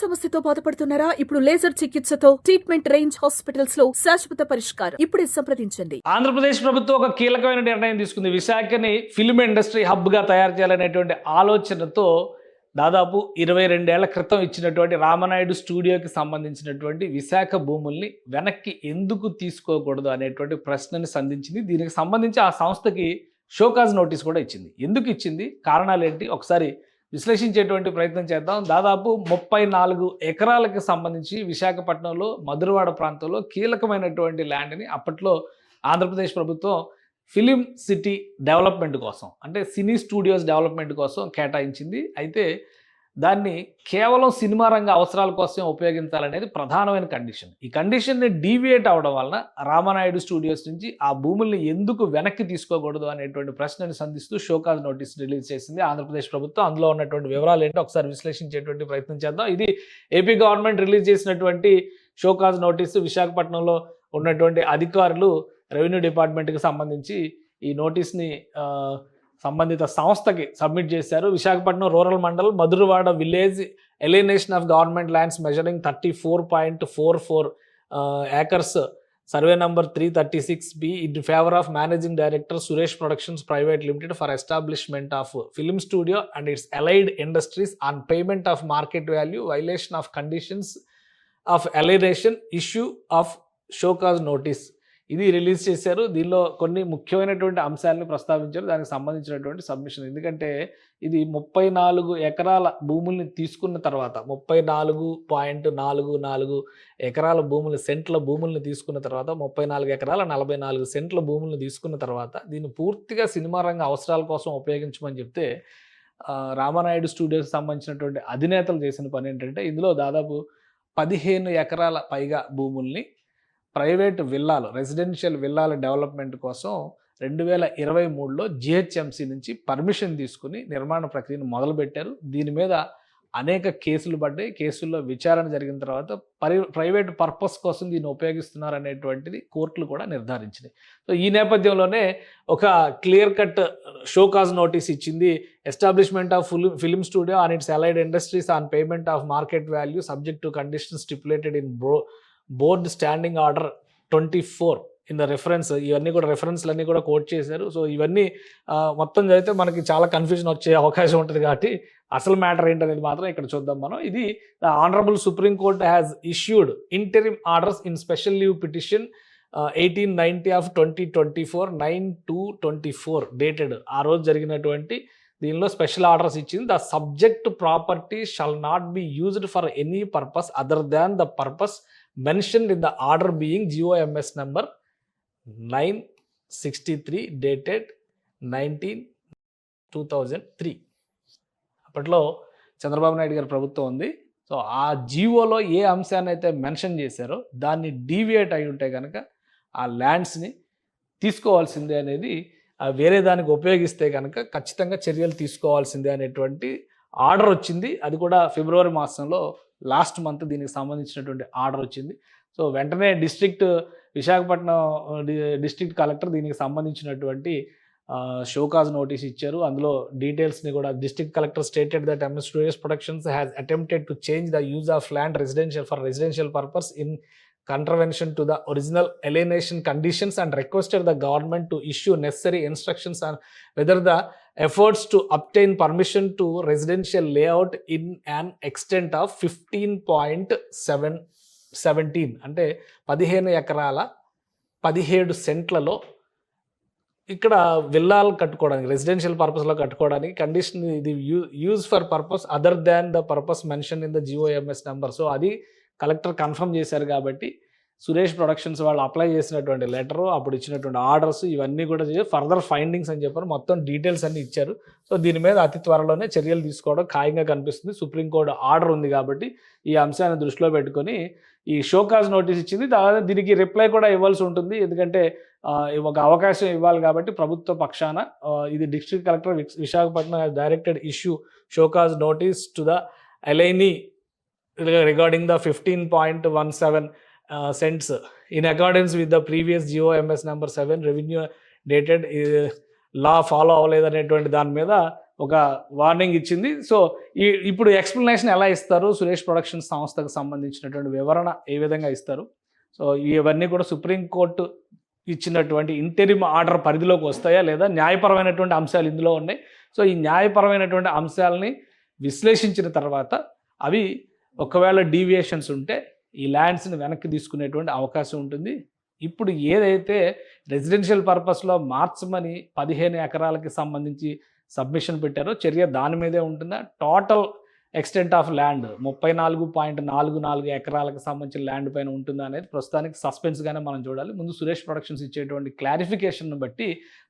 సమస్యతో బాధపడుతున్నారా? ఇప్పుడు లేజర్ చికిత్సతో ట్రీట్మెంట్ రేంజ్ హాస్పిటల్స్ లో శాశ్వత పరిష్కారం. ఇప్పుడే సంప్రదించండి. ఆంధ్రప్రదేశ్ ప్రభుత్వం ఒక కీలకమైన నిర్ణయం తీసుకుంది. విశాఖని ఫిల్మ్ ఇండస్ట్రీ హబ్గా తయారు చేయాలనేటువంటి ఆలోచనతో దాదాపు 22 ఏళ్ల క్రితం ఇచ్చినటువంటి రామనాయుడు స్టూడియోకి సంబంధించినటువంటి విశాఖ భూముల్ని వెనక్కి ఎందుకు తీసుకోకూడదు అనేటువంటి ప్రశ్నని సంధించింది. దీనికి సంబంధించి ఆ సంస్థకి షోకాజ్ నోటీస్ కూడా ఇచ్చింది. ఎందుకు ఇచ్చింది, కారణాలు ఏంటి, ఒకసారి విశ్లేషించేటువంటి ప్రయత్నం చేద్దాం. దాదాపు 34 ఎకరాలకు సంబంధించి విశాఖపట్నంలో మధురవాడ ప్రాంతంలో కీలకమైనటువంటి ల్యాండ్ని అప్పట్లో ఆంధ్రప్రదేశ్ ప్రభుత్వం ఫిలిం సిటీ డెవలప్మెంట్ కోసం, అంటే సినీ స్టూడియోస్ డెవలప్మెంట్ కోసం కేటాయించింది. అయితే దాన్ని కేవలం సినిమా రంగ అవసరాల కోసం ఉపయోగించాలనేది ప్రధానమైన కండిషన్. ఈ కండిషన్ని డీవియేట్ అవడం వలన రామనాయుడు స్టూడియోస్ నుంచి ఆ భూముల్ని ఎందుకు వెనక్కి తీసుకోకూడదు అనేటువంటి ప్రశ్నని సంధిస్తూ షోకాజ్ నోటీస్ రిలీజ్ చేసింది ఆంధ్రప్రదేశ్ ప్రభుత్వం. అందులో ఉన్నటువంటి వివరాలు ఏంటో ఒకసారి విశ్లేషించేటువంటి ప్రయత్నం చేద్దాం. ఇది ఏపీ గవర్నమెంట్ రిలీజ్ చేసినటువంటి షోకాజ్ నోటీసు. విశాఖపట్నంలో ఉన్నటువంటి అధికారులు రెవెన్యూ డిపార్ట్మెంట్కి సంబంధించి ఈ నోటీస్ని సంబంధిత సంస్థకి సబ్మిట్ చేశారు. Visakhapatnam rural mandal Madhurawada village alienation of government lands measuring 34.44 acres survey number 336B in favour of managing director Suresh productions private limited for establishment of film studio and it's allied industries on payment of market value violation of conditions of alienation issue of show cause notice ఇది release చేశారు. దీనిలో కొన్ని ముఖ్యమైనటువంటి అంశాలను ప్రస్తావించారు, దానికి సంబంధించినటువంటి submission. ఎందుకంటే ఇది 34 ఎకరాల భూముల్ని తీసుకున్న తర్వాత 34.44 ఎకరాల భూములు సెంట్ల భూముల్ని తీసుకున్న తర్వాత 34 ఎకరాల 44 సెంట్ల భూములను తీసుకున్న తర్వాత దీన్ని పూర్తిగా సినిమా రంగ అవసరాల కోసం ఉపయోగించమని చెప్తే రామనాయుడు స్టూడియోకి సంబంధించినటువంటి అధినేతలు చేసిన పని ఏంటంటే ఇందులో దాదాపు 15 ఎకరాల పైగా భూముల్ని ప్రైవేట్ విల్లాలు, రెసిడెన్షియల్ విల్లాల డెవలప్మెంట్ కోసం 2023లో జిహెచ్ఎంసీ నుంచి పర్మిషన్ తీసుకుని నిర్మాణ ప్రక్రియను మొదలుపెట్టారు. దీని మీద అనేక కేసులు పడ్డాయి. కేసుల్లో విచారణ జరిగిన తర్వాత ప్రైవేట్ పర్పస్ కోసం దీన్ని ఉపయోగిస్తున్నారు అనేటువంటిది కోర్టులు కూడా నిర్ధారించినాయి. సో ఈ నేపథ్యంలోనే ఒక క్లియర్ కట్ షోకాజ్ నోటీస్ ఇచ్చింది. Establishment of film studio and it's allied industries on payment of market value subject to conditions stipulated in board standing order 24 in the reference. ఇవన్నీ కూడా రెఫరెన్స్లన్నీ కూడా కోట్ చేశారు. సో ఇవన్నీ మొత్తం చదివితే మనకి చాలా కన్ఫ్యూజన్ వచ్చే అవకాశం ఉంటుంది కాబట్టి అసలు మ్యాటర్ ఏంటనేది మాత్రం ఇక్కడ చూద్దాం మనం. ఇది the honourable supreme court has issued interim orders in special leave petition 1890 of 2024 9/2/24 dated. ఆ రోజు జరిగినటువంటి దీనిలో స్పెషల్ ఆర్డర్స్ ఇచ్చింది. The subject property shall not be used for any purpose other than the purpose mentioned in the order being GOMS number 963 dated 19/2003. అప్పట్లో చంద్రబాబు నాయుడు గారి ప్రభుత్వం ఉంది. So ఆ జీవోలో ఏ అంశాన్ని అయితే మెన్షన్ చేశారో దాన్ని డీవియేట్ అయి ఉంటే కనుక ఆ ల్యాండ్స్ని తీసుకోవాల్సిందే అనేది, వేరే దానికి ఉపయోగిస్తే కనుక ఖచ్చితంగా చర్యలు తీసుకోవాల్సిందే అనేటువంటి ఆర్డర్ వచ్చింది. అది కూడా ఫిబ్రవరి మాసంలో లాస్ట్ మంత్ దీనికి సంబంధించినటువంటి ఆర్డర్ వచ్చింది. సో వెంటనే విశాఖపట్నం డిస్ట్రిక్ట్ కలెక్టర్ దీనికి సంబంధించినటువంటి షోకాజ్ నోటీస్ ఇచ్చారు. అందులో డీటెయిల్స్ని కూడా district collector stated that MS Studios Productions has attempted to change the use of land residential purpose in contravention to the original alienation conditions and requested the government to issue necessary instructions on whether the efforts to obtain permission to residential layout in an extent of 15.17 అంటే 15 ఎకరాల 17 సెంట్లలో ఇక్కడ విల్లాలు కట్టుకోవడానికి, residential పర్పస్లో కట్టుకోవడానికి condition ఇది use for purpose other than the purpose mention in the GOMS number. So అది collector confirm చేశారు కాబట్టి సురేష్ ప్రొడక్షన్స్ వాళ్ళు అప్లై చేసినటువంటి లెటరు, అప్పుడు ఇచ్చినటువంటి ఆర్డర్స్ ఇవన్నీ కూడా ఫర్దర్ ఫైండింగ్స్ అని చెప్పారు. మొత్తం డీటెయిల్స్ అన్నీ ఇచ్చారు. సో దీని మీద అతి త్వరలోనే చర్యలు తీసుకోవడం ఖాయంగా కనిపిస్తుంది. సుప్రీంకోర్టు ఆర్డర్ ఉంది కాబట్టి ఈ అంశాన్ని దృష్టిలో పెట్టుకొని ఈ షోకాజ్ నోటీస్ ఇచ్చింది. దీనికి రిప్లై కూడా ఇవ్వాల్సి ఉంటుంది, ఎందుకంటే ఒక అవకాశం ఇవ్వాలి కాబట్టి ప్రభుత్వ పక్షాన. ఇది district collector Visakhapatnam directed issue show cause notice to the alienee regarding the 15.17 cents in accordance with the previous GOMS number 7 revenue dated law follow అవ్వలేదనేటువంటి దాని మీద ఒక వార్నింగ్ ఇచ్చింది. సో ఇప్పుడు ఎక్స్ప్లెనేషన్ ఎలా ఇస్తారు, సురేష్ ప్రొడక్షన్స్ సంస్థకు సంబంధించినటువంటి వివరణ ఏ విధంగా ఇస్తారు, సో ఇవన్నీ కూడా సుప్రీంకోర్టు ఇచ్చినటువంటి ఇంటరిమ్ ఆర్డర్ పరిధిలోకి వస్తాయా లేదా, న్యాయపరమైనటువంటి అంశాలు ఇందులో ఉన్నాయి. సో ఈ న్యాయపరమైనటువంటి అంశాలని విశ్లేషించిన తర్వాత అవి ఒకవేళ డీవియేషన్స్ ఉంటే ఈ ల్యాండ్స్ని వెనక్కి తీసుకునేటువంటి అవకాశం ఉంటుంది. ఇప్పుడు ఏదైతే రెసిడెన్షియల్ పర్పస్లో మార్చమని 15 ఎకరాలకి సంబంధించి సబ్మిషన్ పెట్టారో చర్య దాని మీదే ఉంటుందా, టోటల్ ఎక్స్టెంట్ ఆఫ్ ల్యాండ్ 34.44 ఎకరాలకు సంబంధించిన ల్యాండ్ పైన ఉంటుందా అనేది ప్రస్తుతానికి సస్పెన్స్గానే మనం చూడాలి. ముందు సురేష్ ప్రొడక్షన్స్ ఇచ్చేటువంటి క్లారిఫికేషన్ను బట్టి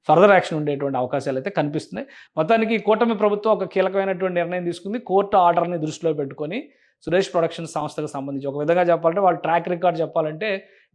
ఫర్దర్ యాక్షన్ ఉండేటువంటి అవకాశాలు అయితే కనిపిస్తున్నాయి. మొత్తానికి కూటమి ప్రభుత్వం ఒక కీలకమైనటువంటి నిర్ణయం తీసుకుంది. కోర్టు ఆర్డర్ని దృష్టిలో పెట్టుకొని సురేష్ ప్రొడక్షన్స్ సంస్థకు సంబంధించి ఒక విధంగా చెప్పాలంటే వాళ్ళ ట్రాక్ రికార్డ్ చెప్పాలంటే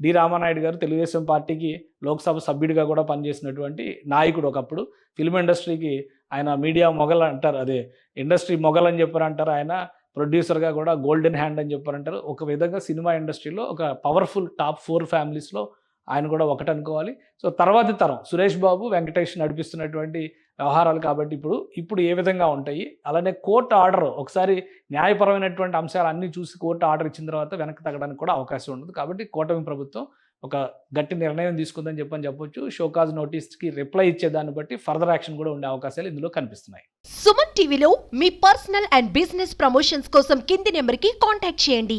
డి రామానాయుడు గారు తెలుగుదేశం పార్టీకి లోక్సభ సభ్యుడిగా కూడా పనిచేసినటువంటి నాయకుడు. ఒకప్పుడు ఫిల్మ్ ఇండస్ట్రీకి ఆయన మీడియా మొగల్ అంటారు, అదే ఇండస్ట్రీ మొగల్ అని చెప్పారంటారు. ఆయన ప్రొడ్యూసర్గా కూడా గోల్డెన్ హ్యాండ్ అని చెప్పారంటారు. ఒక విధంగా సినిమా ఇండస్ట్రీలో ఒక పవర్ఫుల్ టాప్ 4 ఫ్యామిలీస్లో ఆయన కూడా ఒకటి అనుకోవాలి. సో తర్వాతి తరం సురేష్ బాబు, వెంకటేష్ నడిపిస్తున్నటువంటి వ్యవహారాలు కాబట్టి ఇప్పుడు ఏ విధంగా ఉంటాయి, అలానే కోర్టు ఆర్డర్ ఒకసారి న్యాయపరమైనటువంటి అంశాలు అన్నీ చూసి కోర్టు ఆర్డర్ ఇచ్చిన తర్వాత వెనక్కి తగ్గడానికి కూడా అవకాశం ఉండదు. కాబట్టి కూటమి ప్రభుత్వం ఒక గట్టి నిర్ణయం తీసుకుందని చెప్పొచ్చు. షోకాజ్ నోటీస్కి రిప్లై ఇచ్చేదాన్ని బట్టి ఫర్దర్ యాక్షన్ కూడా ఉండే అవకాశాలు ఇందులో కనిపిస్తున్నాయి. సుమన్ టీవీలో మీ పర్సనల్ అండ్ బిజినెస్ ప్రమోషన్స్ కోసం కింది నెంబర్కి కాంటాక్ట్ చేయండి.